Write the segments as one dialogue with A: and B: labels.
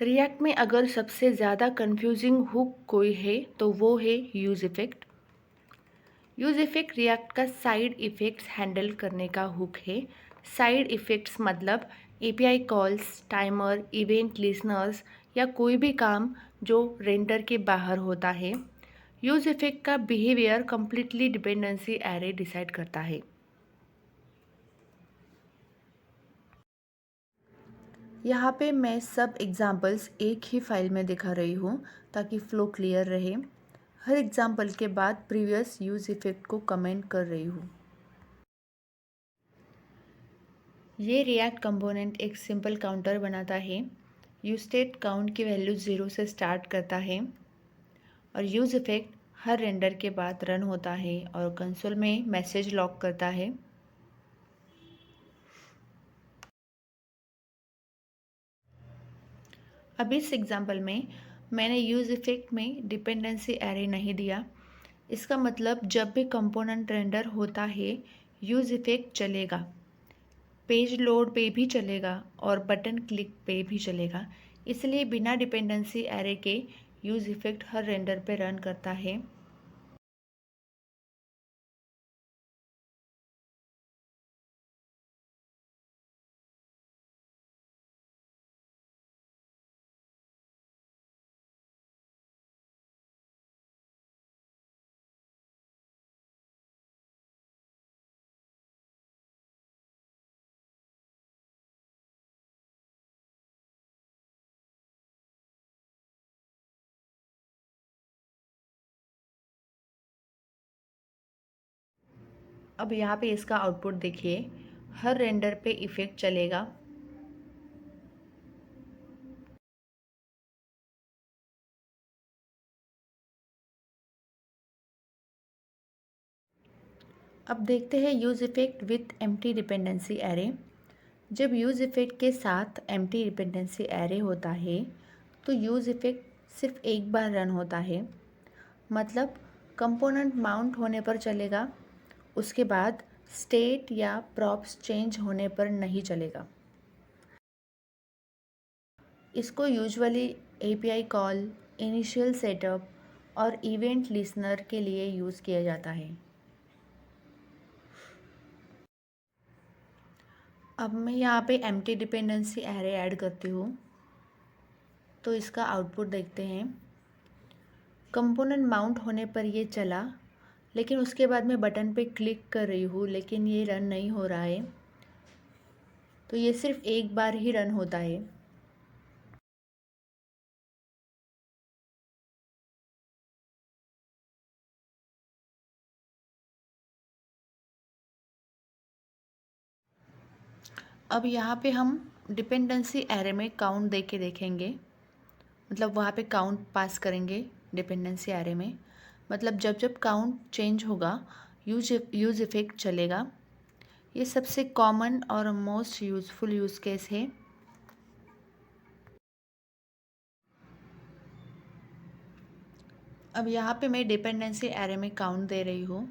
A: React में अगर सबसे ज़्यादा कंफ्यूजिंग हुक कोई है तो वो है use effect. Use effect react का साइड इफ़ेक्ट्स हैंडल करने का हुक है। साइड इफ़ेक्ट्स मतलब API calls, timer, event listeners या कोई भी काम जो रेंडर के बाहर होता है। यूज़ इफ़ेक्ट का behaviour completely dependency array decide करता है। यहाँ पे मैं सब एग्जाम्पल्स एक ही फाइल में दिखा रही हूँ ताकि फ्लो क्लियर रहे। हर एग्जाम्पल के बाद प्रीवियस यूज़ इफ़ेक्ट को कमेंट कर रही हूँ। ये रिएक्ट कंपोनेंट एक सिंपल काउंटर बनाता है। यूज स्टेट काउंट की वैल्यू 0 से स्टार्ट करता है और यूज़ इफ़ेक्ट हर रेंडर के बाद रन होता है और कंसोल में मैसेज लॉक करता है। अब इस एग्जांपल में मैंने यूज़ इफ़ेक्ट में डिपेंडेंसी एरे नहीं दिया। इसका मतलब जब भी कंपोनेंट रेंडर होता है यूज़ इफ़ेक्ट चलेगा, पेज लोड पे भी चलेगा और बटन क्लिक पे भी चलेगा। इसलिए बिना डिपेंडेंसी एरे के यूज़ इफ़ेक्ट हर रेंडर पे रन करता है। अब यहाँ पे इसका आउटपुट देखिए, हर रेंडर पे इफ़ेक्ट चलेगा। अब देखते हैं use effect with empty dependency array. जब यूज़ इफ़ेक्ट के साथ एम्प्टी डिपेंडेंसी एरे होता है तो यूज़ इफ़ेक्ट सिर्फ एक बार रन होता है। मतलब कंपोनेंट माउंट होने पर चलेगा, उसके बाद स्टेट या प्रॉप्स चेंज होने पर नहीं चलेगा। इसको usually API call, initial setup और इवेंट लिसनर के लिए यूज़ किया जाता है। अब मैं यहाँ पे एम्प्टी डिपेंडेंसी एरे ऐड करती हूँ तो इसका आउटपुट देखते हैं। कंपोनेंट माउंट होने पर ये चला, लेकिन उसके बाद मैं बटन पे क्लिक कर रही हूँ लेकिन ये रन नहीं हो रहा है। तो ये सिर्फ एक बार ही रन होता है। अब यहाँ पे हम डिपेंडेंसी एरे में काउंट दे के देखेंगे। मतलब वहाँ पे काउंट पास करेंगे डिपेंडेंसी एरे में। मतलब जब जब काउंट चेंज होगा यूज़ इफ़ेक्ट चलेगा। ये सबसे कॉमन और मोस्ट यूज़फुल यूज़ केस है। अब यहाँ पे मैं डिपेंडेंसी एरे में काउंट दे रही हूँ।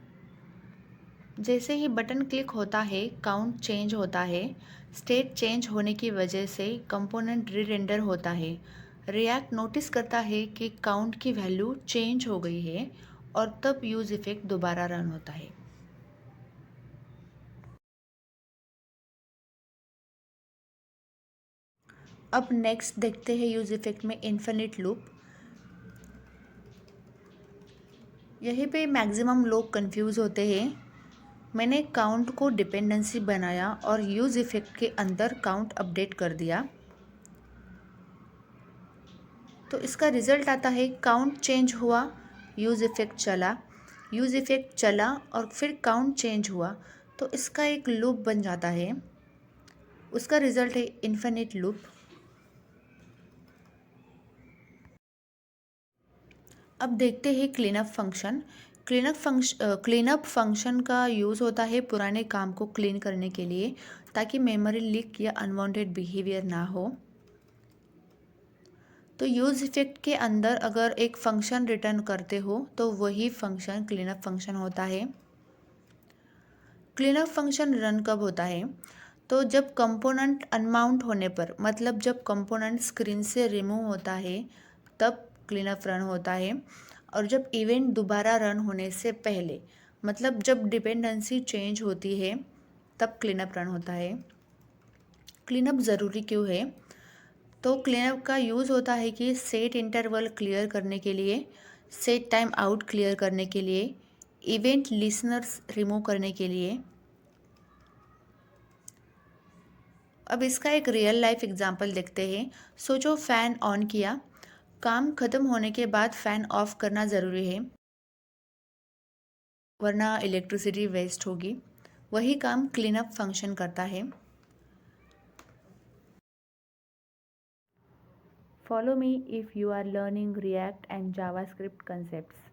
A: जैसे ही बटन क्लिक होता है काउंट चेंज होता है। स्टेट चेंज होने की वजह से कंपोनेंट री रेंडर होता है। रिएक्ट नोटिस करता है कि काउंट की वैल्यू चेंज हो गई है और तब यूज़ इफ़ेक्ट दोबारा रन होता है। अब नेक्स्ट देखते हैं यूज़ इफ़ेक्ट में इन्फिनिट लूप। यहीं पे मैक्सिमम लोग कंफ्यूज होते हैं। मैंने काउंट को डिपेंडेंसी बनाया और यूज़ इफ़ेक्ट के अंदर काउंट अपडेट कर दिया। तो इसका रिज़ल्ट आता है काउंट चेंज हुआ, यूज़ इफ़ेक्ट चला, यूज़ इफ़ेक्ट चला और फिर काउंट चेंज हुआ। तो इसका एक लूप बन जाता है। उसका रिज़ल्ट है इन्फिनिट लूप। अब देखते हैं क्लीनअप फंक्शन। क्लीनअप फंक्शन का यूज़ होता है पुराने काम को क्लीन करने के लिए ताकि मेमोरी लीक या अनवांटेड बिहेवियर ना हो। तो यूज़ इफ़ेक्ट के अंदर अगर एक फंक्शन रिटर्न करते हो तो वही फंक्शन क्लीनअप फंक्शन होता है। क्लीनअप फंक्शन रन कब होता है? तो जब कंपोनेंट अनमाउंट होने पर, मतलब जब कंपोनेंट स्क्रीन से रिमूव होता है तब क्लीनअप रन होता है। और जब इवेंट दोबारा रन होने से पहले, मतलब जब डिपेंडेंसी चेंज होती है तब क्लीनअप रन होता है। क्लीनअप ज़रूरी क्यों है? तो क्लीनअप का यूज़ होता है कि सेट इंटरवल क्लियर करने के लिए, सेट टाइम आउट क्लियर करने के लिए, इवेंट लिसनर्स रिमूव करने के लिए। अब इसका एक रियल लाइफ एग्जांपल देखते हैं। सोचो फ़ैन ऑन किया, काम ख़त्म होने के बाद फ़ैन ऑफ करना ज़रूरी है वरना इलेक्ट्रिसिटी वेस्ट होगी। वही काम क्लीनअप फंक्शन करता है। Follow me if you are learning React and JavaScript concepts.